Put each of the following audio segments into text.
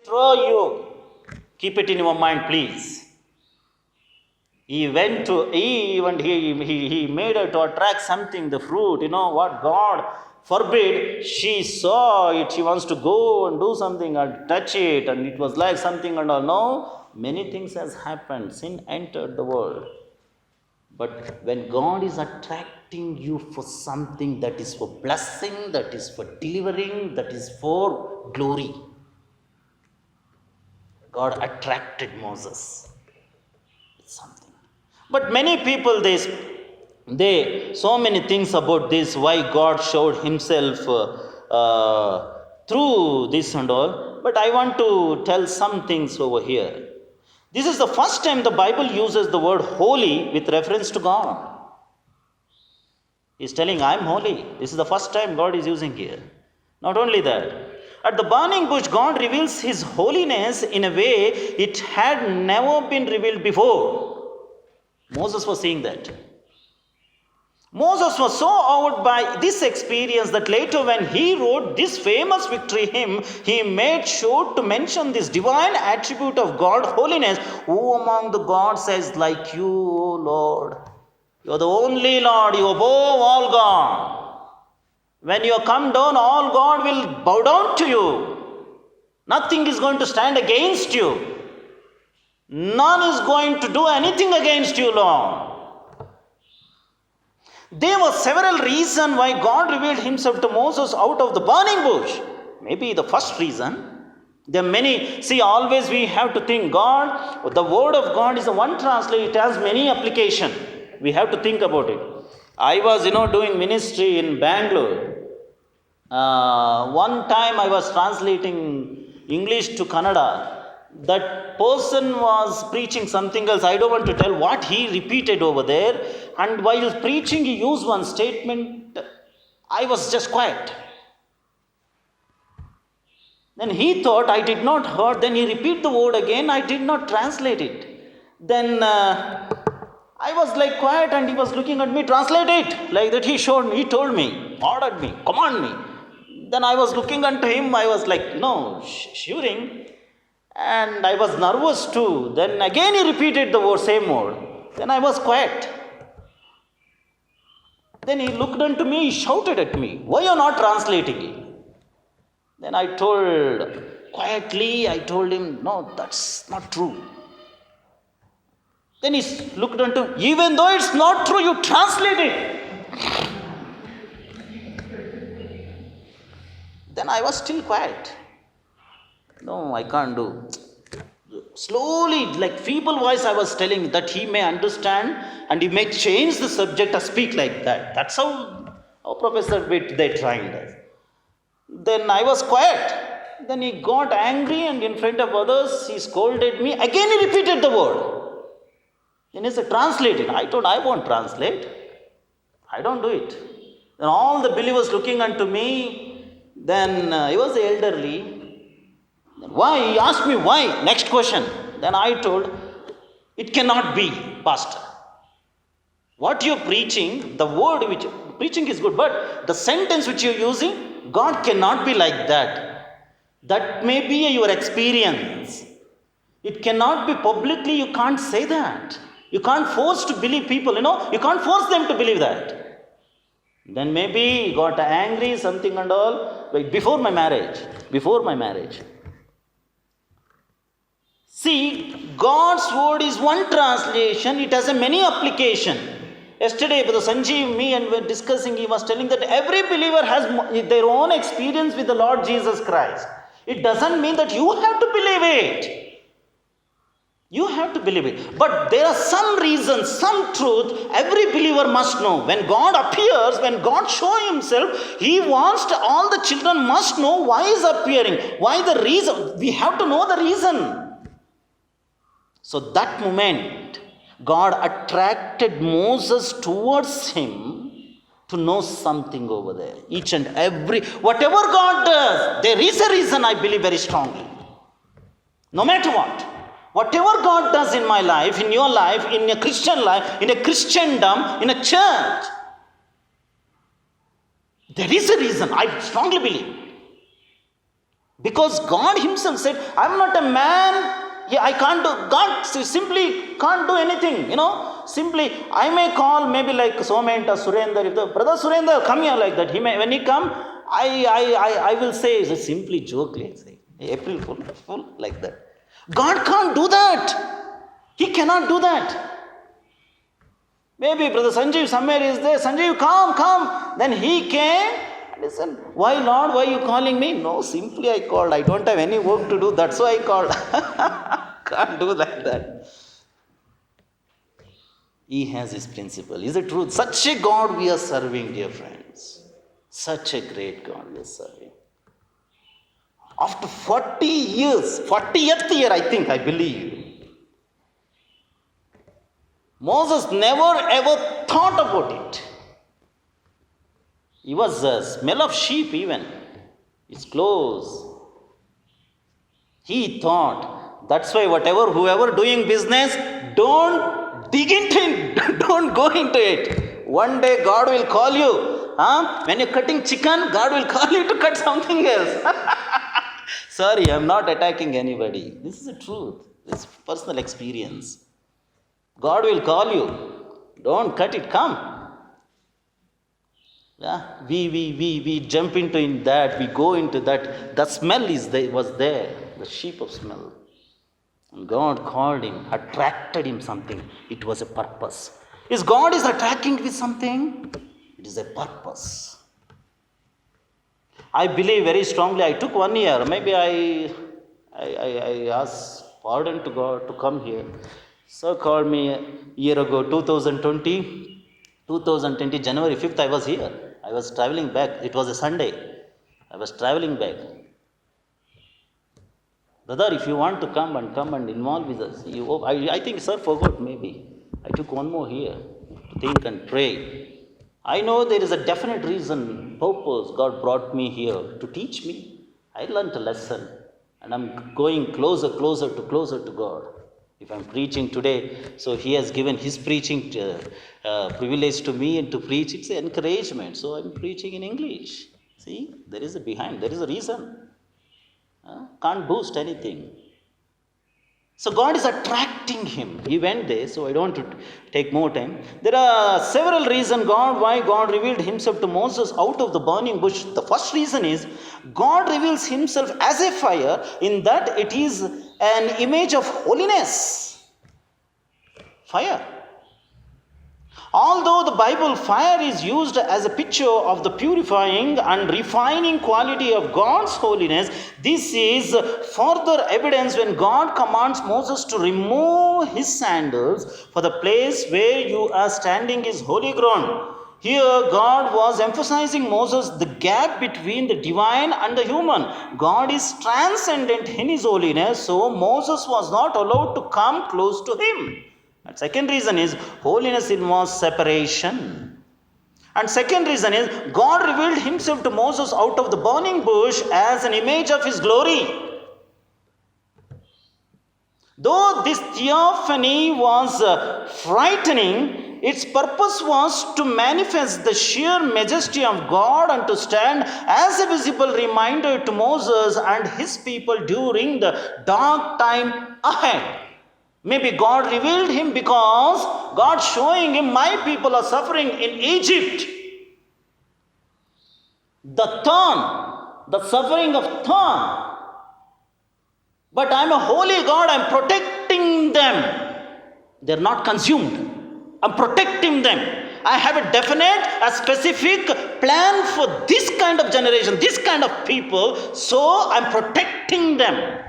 destroy you. Keep it in your mind, please. He went to Eve and he made her to attract something, the fruit. You know what? God forbid. She saw it. She wants to go and do something and touch it. And it was like something and all. No, many things has happened. Sin entered the world. But when God is attracting you for something that is for blessing, that is for delivering, that is for glory. God attracted Moses. It's something. But many people, they so many things about this, why God showed himself through this and all. But I want to tell some things over here. This is the first time the Bible uses the word holy with reference to God. He's telling, I'm holy. This is the first time God is using here. Not only that, at the burning bush, God reveals his holiness in a way it had never been revealed before. Moses was seeing that. Moses was so awed by this experience that later when he wrote this famous victory hymn, he made sure to mention this divine attribute of God, holiness. Who among the gods is like you, O Lord? You are the only Lord, you are above all God. When you come down, all God will bow down to you. Nothing is going to stand against you. None is going to do anything against you, Lord. There were several reasons why God revealed himself to Moses out of the burning bush. Maybe the first reason. There are many. See, always we have to think God, the word of God is a one translation. It has many applications. We have to think about it. I was, doing ministry in Bangalore. One time I was translating English to Kannada. That person was preaching something else. I don't want to tell what he repeated over there. And while preaching, he used one statement. I was just quiet. Then he thought I did not hear. Then he repeated the word again. I did not translate it. Then I was like quiet and he was looking at me. Translate it. Like that he showed me. He told me. Ordered me. Command me. Then I was looking unto him. I was like, shivering. And I was nervous too. Then again he repeated the word, same word. Then I was quiet. Then he looked unto me, he shouted at me, why you are not translating it? Then I told him, no, that's not true. Then he looked unto me, even though it's not true, you translate it. Then I was still quiet. No, I can't do. Slowly, like feeble voice, I was telling that he may understand and he may change the subject or speak like that. That's how our professor they trained us. Then I was quiet. Then he got angry and in front of others, he scolded me. Again he repeated the word. Then he said, translate it. I told, I won't translate. I don't do it. Then all the believers looking unto me. Then he was elderly. Why? He asked me why. Next question. Then I told, it cannot be, Pastor. What you're preaching, the word which preaching is good, but the sentence which you're using, God cannot be like that. That may be your experience. It cannot be publicly, you can't say that. You can't force to believe people, you can't force them to believe that. Then maybe he got angry, something and all, before my marriage. See, God's word is one translation. It has a many application. Yesterday, Brother Sanjeev, me and we were discussing, he was telling that every believer has their own experience with the Lord Jesus Christ. It doesn't mean that you have to believe it. You have to believe it. But there are some reasons, some truth every believer must know. When God appears, when God shows himself, he wants all the children must know why he is appearing. Why the reason. We have to know the reason. So that moment, God attracted Moses towards him to know something over there. Each and every, whatever God does, there is a reason, I believe very strongly. No matter what. Whatever God does in my life, in your life, in a Christian life, in a Christendom, in a church, there is a reason, I strongly believe. Because God himself said, I'm not a man. Yeah, I can't do, God simply can't do anything, Simply, I may call maybe like Somenta, Surendra, if the brother Surendra come here like that, when he come, I will say, it's a simply joke, let's say, April Fool, like that. God can't do that. He cannot do that. Maybe brother Sanjeev somewhere is there. Sanjeev, come. Then he came. Listen, why Lord, why you calling me? No, simply I called. I don't have any work to do. That's why I called. Can't do like that. He has his principle. Is it truth? Such a God we are serving, dear friends. Such a great God we are serving. After 40 years, 40th year I believe, Moses never ever thought about it. He was a smell of sheep even. His clothes. He thought, that's why whoever doing business, don't dig into it. Don't go into it. One day God will call you. When you're cutting chicken, God will call you to cut something else. Sorry, I'm not attacking anybody. This is the truth. This is personal experience. God will call you. Don't cut it, come. Yeah, we jump into that, we go into that. The smell was there, the sheep of smell. And God called him, attracted him something. It was a purpose. Is God is attracting with something? It is a purpose. I believe very strongly. I took 1 year. Maybe I asked pardon to God to come here. Sir called me a year ago, 2020, January 5th, I was here. I was traveling back. It was a Sunday. I was traveling back. Brother, if you want to come and involve with us, I think sir forgot maybe. I took 1 more here to think and pray. I know there is a definite reason, purpose God brought me here to teach me. I learned a lesson and I'm going closer to God. If I'm preaching today, so he has given his preaching privilege to me and to preach. It's an encouragement. So I'm preaching in English. See, there is a reason. Can't boost anything. So God is attracting him. He went there, so I don't want to take more time. There are several reasons why God revealed himself to Moses out of the burning bush. The first reason is God reveals himself as a fire, in that it is an image of holiness. Fire. Although the Bible, fire is used as a picture of the purifying and refining quality of God's holiness, this is further evidence when God commands Moses to remove his sandals, for the place where you are standing is holy ground. Here, God was emphasizing Moses the gap between the divine and the human. God is transcendent in his holiness, so Moses was not allowed to come close to him. And second reason is holiness involves separation. And second reason is God revealed himself to Moses out of the burning bush as an image of his glory. Though this theophany was frightening, its purpose was to manifest the sheer majesty of God and to stand as a visible reminder to Moses and his people during the dark time ahead. Maybe God revealed him because God showing him, my people are suffering in Egypt. The suffering of thorn. But I'm a holy God, I'm protecting them. They're not consumed. I'm protecting them. I have a specific plan for this kind of generation, this kind of people, so I'm protecting them.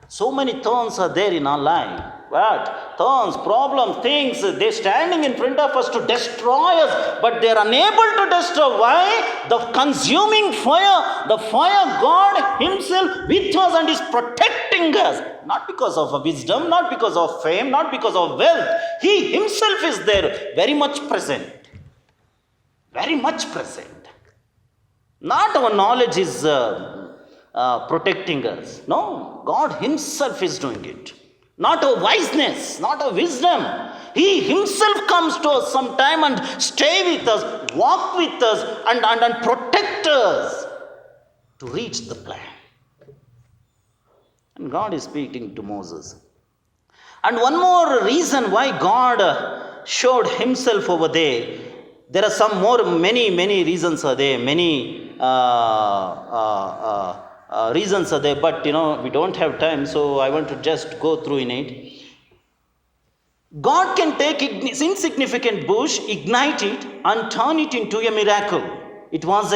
So many thorns are there in our life. What? Thorns, problems, things, they're standing in front of us to destroy us, but they're unable to destroy. Why? The consuming fire, the fire God himself with us and is protecting us. Not because of wisdom, not because of fame, not because of wealth. He himself is there, very much present. Very much present. Not our knowledge is protecting us. No, God himself is doing it. Not a wiseness, not a wisdom. He himself comes to us sometime and stay with us, walk with us and protect us. to reach the plan. And God is speaking to Moses. And one more reason why God showed himself over there. There are some more, many reasons are there. Many reasons are there. But we don't have time, so I want to just go through in it. God can take insignificant bush, ignite it, and turn it into a miracle. It was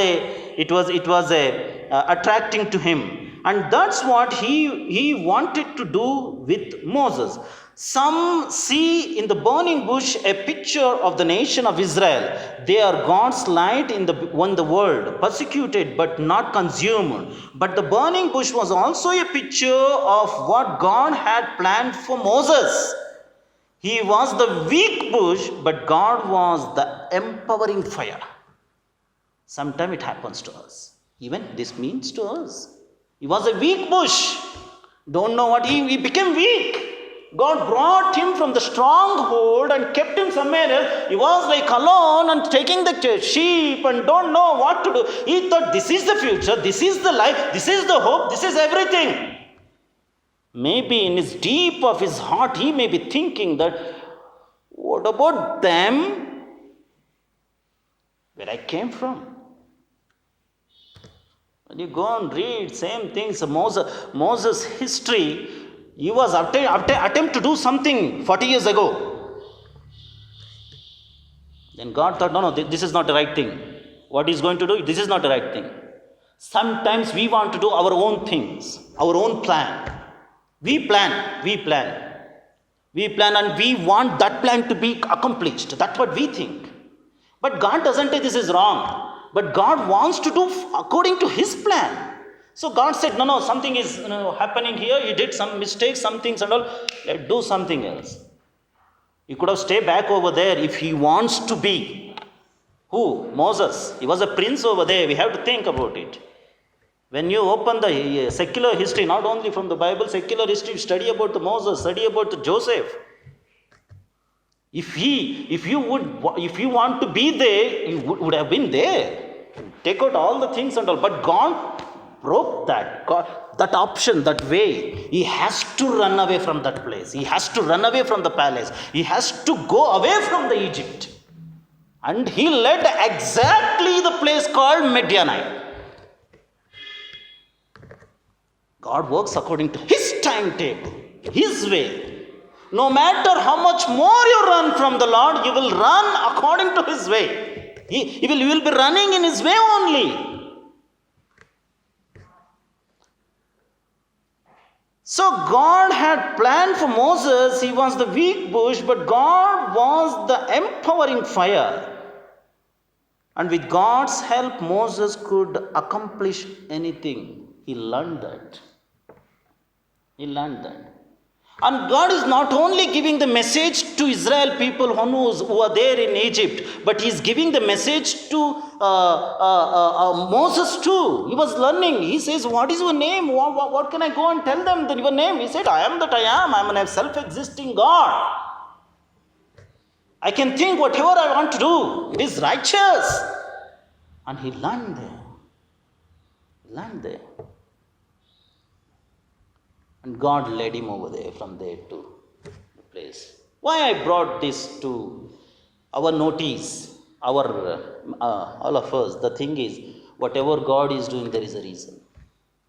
attracting to him, and that's what he wanted to do with Moses. Some see in the burning bush a picture of the nation of Israel. They are God's light in the world, persecuted but not consumed. But the burning bush was also a picture of what God had planned for Moses. He was the weak bush, but God was the empowering fire. Sometimes it happens to us. Even this means to us. He was a weak bush. Don't know what he became weak. God brought him from the stronghold and kept him somewhere else. He was like alone and taking the sheep and don't know what to do. He thought this is the future, this is the life, this is the hope, this is everything. Maybe in his deep of his heart, he may be thinking that, what about them? Where I came from? When you go and read same things, Moses' history, he was attempt to do something 40 years ago. Then God thought, no, this is not the right thing. What he's going to do, this is not the right thing. Sometimes we want to do our own things, our own plan. We plan, and we want that plan to be accomplished. That's what we think. But God doesn't say this is wrong. But God wants to do according to his plan. So God said, no, something is happening here. You did some mistakes, some things and all. Let's do something else. He could have stayed back over there if he wants to be. Who? Moses. He was a prince over there. We have to think about it. When you open the secular history, not only from the Bible, secular history, study about the Moses, study about the Joseph. If you want to be there, you would have been there. Take out all the things and all. But God broke that option, that way. He has to run away from that place. He has to run away from the palace. He has to go away from the Egypt. And he led exactly the place called Midianite. God works according to his timetable, his way. No matter how much more you run from the Lord, you will run according to his way. You will be running in his way only. So God had planned for Moses. He was the weak bush, but God was the empowering fire. And with God's help, Moses could accomplish anything. He learned that. And God is not only giving the message to Israel people who are there in Egypt, but he is giving the message to Moses too. He was learning. He says, what is your name? What can I go and tell them that your name? He said, I am that I am. I am a self-existing God. I can think whatever I want to do. It is righteous. And he learned there. And God led him over there, from there to the place. Why I brought this to our notice, all of us, the thing is, whatever God is doing, there is a reason.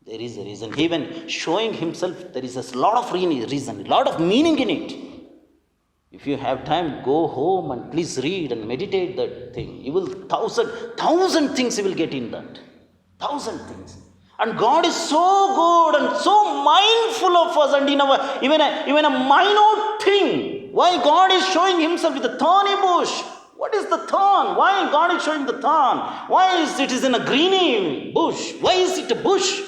There is a reason. Even showing himself, there is a lot of reason, a lot of meaning in it. If you have time, go home and please read and meditate that thing. You will thousand things you will get in that. 1,000 things. And God is so good and so mindful of us, and even a minute thing. Why God is showing himself with a thorny bush? What is the thorn? Why God is showing the thorn? Why is it is in a greeny bush? Why is it a bush?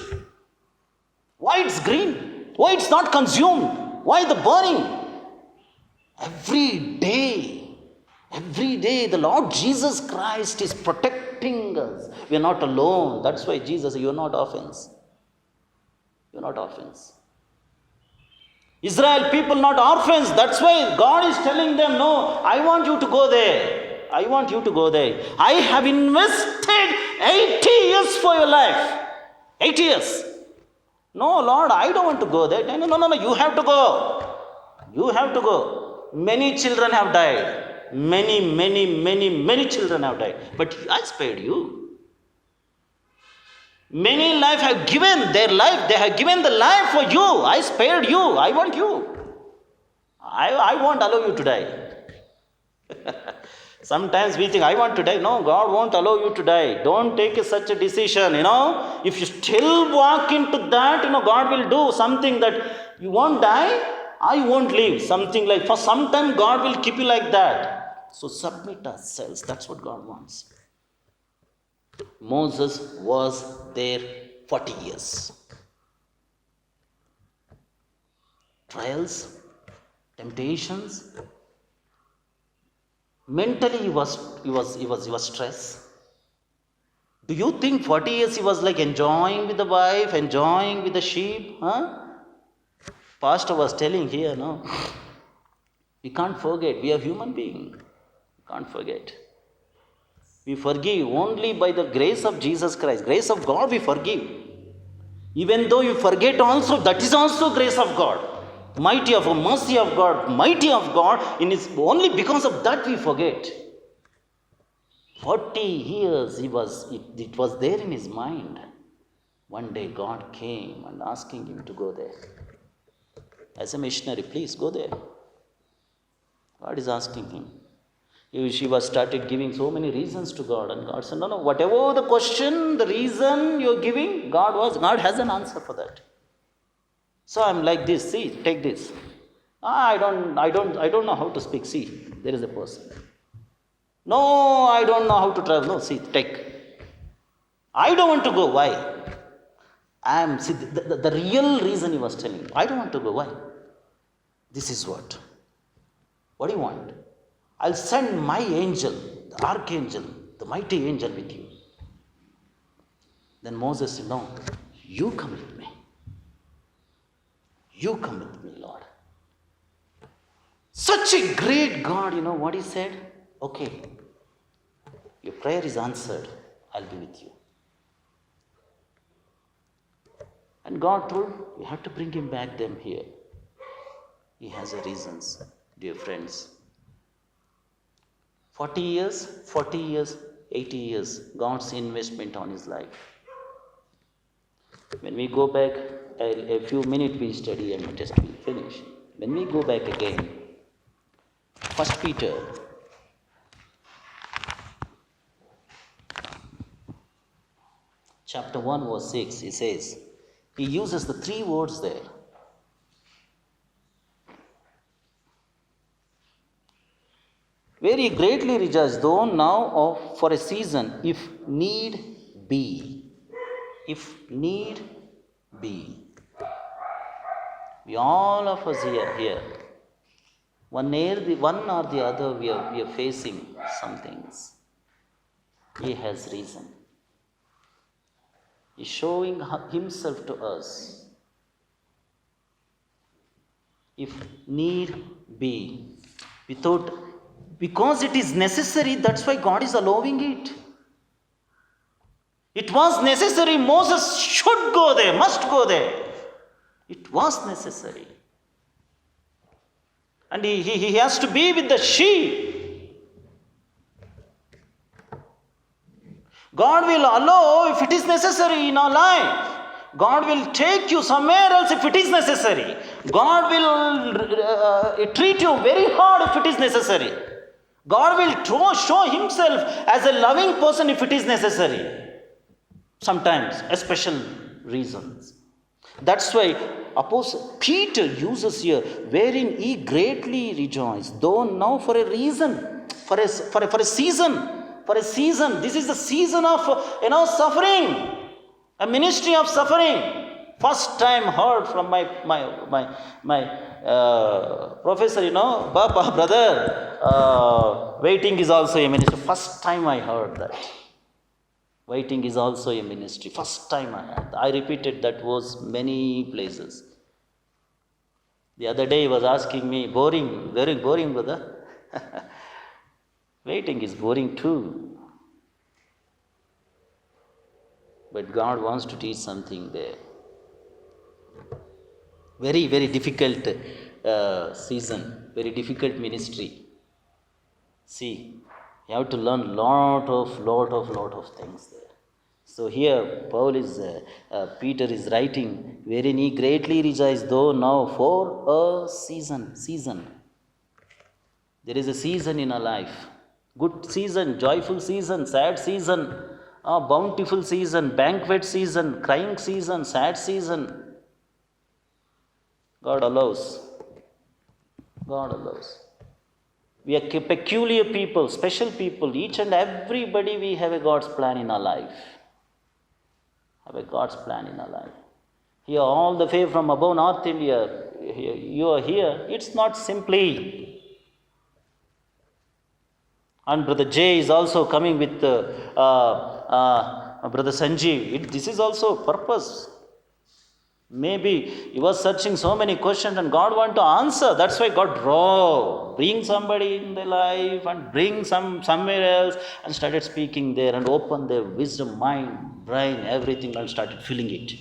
Why it's green? Why it's not consumed? Why the burning? Every day the Lord Jesus Christ is protecting us. We are not alone. That's why Jesus said, you are not orphans. You are not orphans. Israel people not orphans. That's why God is telling them, no, I want you to go there. I want you to go there. I have invested 80 years for your life. 8 years. No, Lord, I don't want to go there. No, no, no, no, you have to go. You have to go. Many children have died. Many children have died. But I spared you. Many life have given their life. They have given the life for you. I spared you. I want you. I won't allow you to die. Sometimes we think, I want to die. No, God won't allow you to die. Don't take such a decision, If you still walk into that, God will do something that you won't die, I won't live. Something like, for some time, God will keep you like that. So submit ourselves. That's what God wants. Moses was there 40 years. Trials, temptations. Mentally he was stressed. Do you think 40 years he was like enjoying with the wife, enjoying with the sheep? Pastor was telling here, no? We can't forget, we are human beings. We can't forget. We forgive only by the grace of Jesus Christ. Grace of God we forgive. Even though you forget also, that is also grace of God. Mighty of mercy of God, mighty of God, only because of that we forget. 40 years it was there in his mind. One day God came and asking him to go there. As a missionary, please go there. God is asking him. She was started giving so many reasons to God, and God said, no, whatever the question, the reason you're giving, God has an answer for that. So I'm like this, see, take this. I don't know how to speak. See, there is a person. No, I don't know how to travel. No, see, take. I don't want to go. Why? See, the real reason he was telling you. I don't want to go. Why? This is what. What do you want? I'll send my angel, the archangel, the mighty angel with you. Then Moses said, no, you come with me. You come with me, Lord. Such a great God, what he said? Okay, your prayer is answered. I'll be with you. And God told, you have to bring him back them here. He has a reasons, dear friends. 40 years, 80 years, God's investment on his life. When we go back, a few minutes we study and just we finish. When we go back again, 1 Peter, chapter 1 verse 6, he says, he uses the 3 words there. Very greatly rejoice, though now for a season, if need be. If need be. We all of us here. One or the other, we are facing some things. He has reason. He's showing himself to us. If need be. Because it is necessary, that's why God is allowing it. It was necessary. Moses should go there, must go there. It was necessary. And he has to be with the sheep. God will allow if it is necessary in our life. God will take you somewhere else if it is necessary. God will treat you very hard if it is necessary. God will show himself as a loving person if it is necessary. Sometimes, a special reasons. That's why Apostle Peter uses here, wherein he greatly rejoiced, though now for a reason, for a season. This is the season of suffering, a ministry of suffering. First time heard from my professor, Baba, brother, waiting is also a ministry. First time I heard that. Waiting is also a ministry. First time I heard. I repeated that verse many places. The other day he was asking me, boring, very boring, brother. Waiting is boring too. But God wants to teach something there. Very, very difficult season, very difficult ministry. See, you have to learn lot of things there. So here, Peter is writing, wherein he greatly rejoiced, though now for a season. There is a season in our life. Good season, joyful season, sad season, bountiful season, banquet season, crying season, sad season. God allows. We are peculiar people, special people. Each and everybody, we have a God's plan in our life. Here, all the way from above North India, you are here. It's not simply. And Brother Jay is also coming with Brother Sanjeev. This is also purpose. Maybe you were searching so many questions and God want to answer. That's why God bring somebody in their life and bring somewhere else and started speaking there and open their wisdom, mind, brain, everything and started filling it.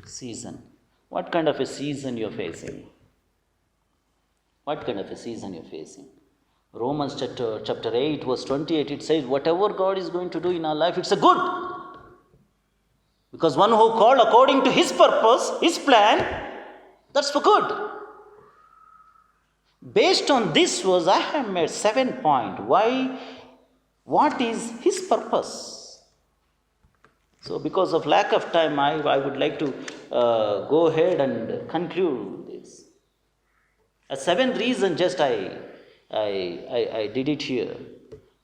Season. What kind of a season you're facing? Romans chapter 8 verse 28, it says, whatever God is going to do in our life, it's a good. Because one who called according to his purpose, his plan, that's for good. Based on this verse, I have made 7 points. Why? What is his purpose? So because of lack of time, I would like to go ahead and conclude this. A 7th reason just I did it here.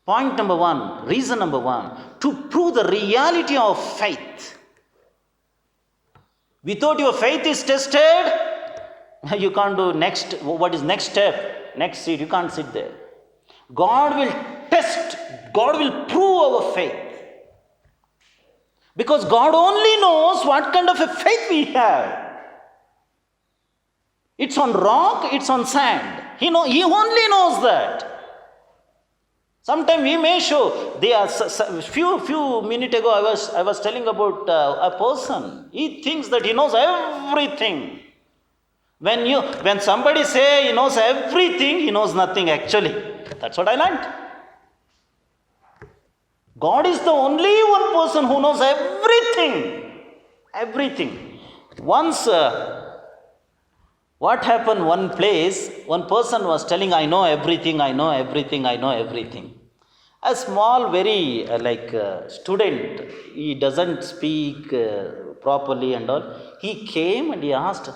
Point number 1, reason number 1, to prove the reality of faith. Without your faith is tested, you can't do next. What is next step? Next seat, you can't sit there. God will test, God will prove our faith. Because God only knows what kind of a faith we have. It's on rock, it's on sand. He only knows that. Sometimes we may show. Few minutes ago, I was telling about a person. He thinks that he knows everything. When somebody say he knows everything, he knows nothing actually. That's what I learned. God is the only one person who knows everything. Once, what happened one place, one person was telling, I know everything. A small, very student, he doesn't speak properly and all. He came and he asked,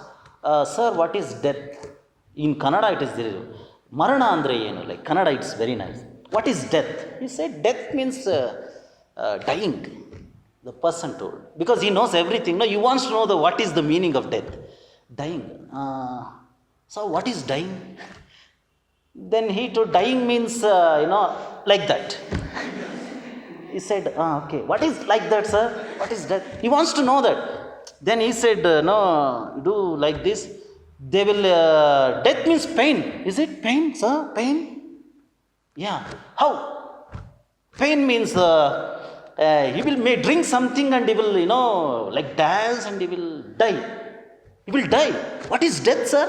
sir, what is death? In Kannada it is there. Marana andre enu, like Kannada it's very nice. What is death? He said, death means dying. The person told. Because he knows everything. No, he wants to know what is the meaning of death. Dying. So what is dying? Then he told, dying means, like that. He said, okay. What is like that, sir? What is death? He wants to know that. Then he said, no, do like this. They will, death means pain. Is it pain, sir? Pain? Yeah. How? Pain means he may drink something and he will, dance and he will die. He will die. What is death, sir?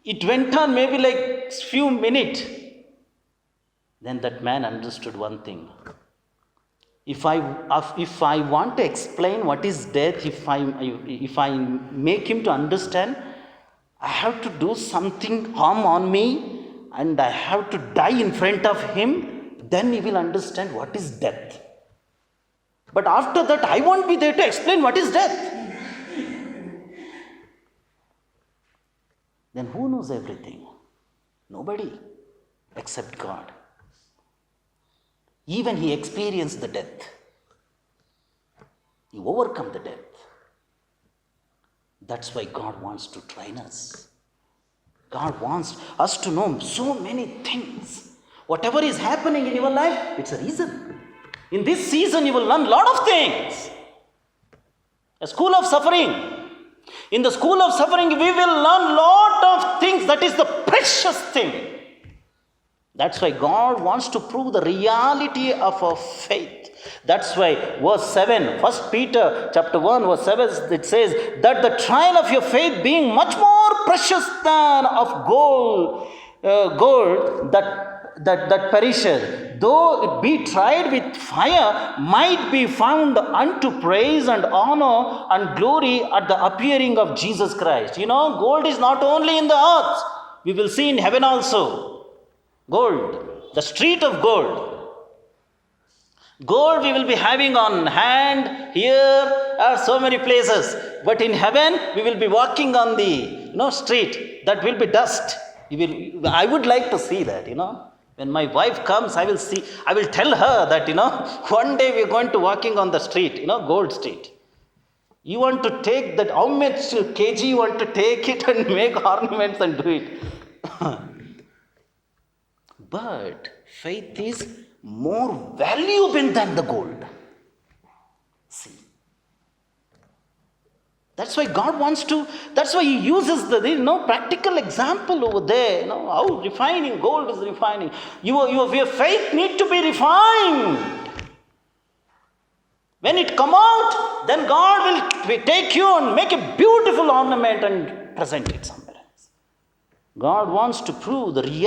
It went on maybe like few minutes. Then that man understood one thing. If I want to explain what is death, if I make him to understand, I have to do something harm on me and I have to die in front of him, then he will understand what is death. But after that, I won't be there to explain what is death. Then who knows everything? Nobody except God. Even he experienced the death. He overcome the death. That's why God wants to train us. God wants us to know so many things. Whatever is happening in your life, it's a reason. In this season, you will learn a lot of things. A school of suffering. In the school of suffering, we will learn a lot of things. That is the precious thing. That's why God wants to prove the reality of our faith. That's why verse 7, 1 Peter chapter 1, verse 7, it says that the trial of your faith being much more precious than of gold that perisheth, though it be tried with fire, might be found unto praise and honor and glory at the appearing of Jesus Christ. Gold is not only in the earth, we will see in heaven also. Gold, the street of gold. Gold we will be having on hand, here are so many places. But in heaven, we will be walking on the street. That will be dust. I would like to see that, When my wife comes, I will tell her that, one day we are going to walking on the street, gold street. You want to take that, how much kg you want to take it and make ornaments and do it. But faith is more valuable than the gold. See. That's why God wants to, that's why He uses the practical example over there. How refining, gold is refining. Your faith need to be refined. When it come out, then God will take you and make a beautiful ornament and present it somewhere else. God wants to prove the reality